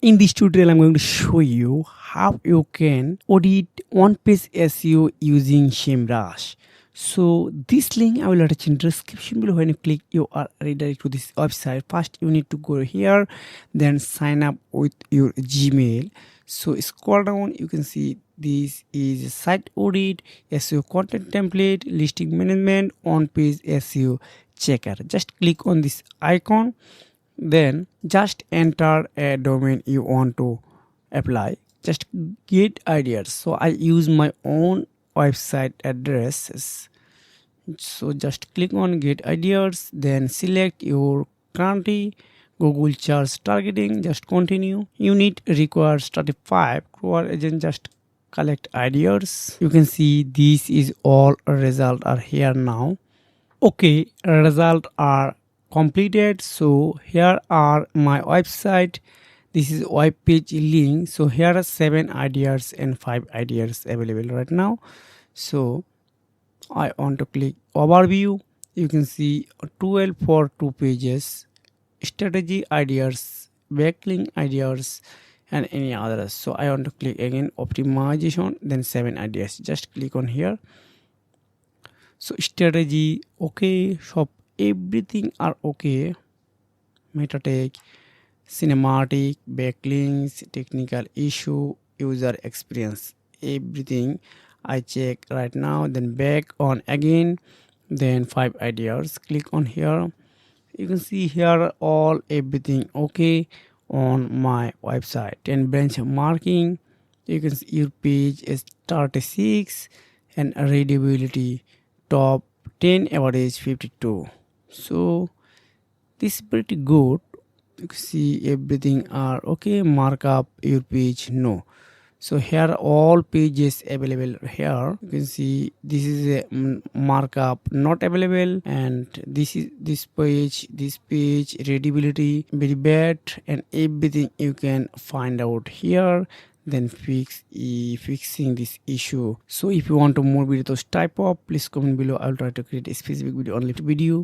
In this tutorial, I'm going to show you how you can audit on-page SEO using Semrush. So this link I will attach in description below. When you click, you are redirected to this website. First, you need to go here, then sign up with your Gmail. So scroll down, you can see this is site audit, SEO content template, listing management, on-page SEO checker. Just click on this icon. Then just enter a domain you want to apply. Just get ideas. So I use my own website addresses. So just click on get ideas, then select your country, Google charts targeting, just continue. Unit requires 35 Crower agent, just collect ideas. You can see this is all result are here now. Okay, result are completed. So here are my website. This is web page link. So here are 7 ideas and 5 ideas available right now. So I want to click overview. You can see 12 for 2 pages, strategy ideas, backlink ideas, and any others. So I want to click again optimization, then 7 ideas. Just click on here. So strategy okay, shop everything are okay. Meta tag, cinematic, backlinks, technical issue, user experience, everything I check right now. Then back on again, then 5 ideas. Click on here. You can see here all everything okay on my website. And benchmarking, you can see your page is 36 and readability top 10, average 52. So this is pretty good. You can see everything are okay. Markup your page no. So here all pages available here. You can see this is a markup not available, and this is this page readability very bad, and everything you can find out here. Then fixing this issue. So if you want to more videos type of, please comment below. I'll try to create a specific video only video.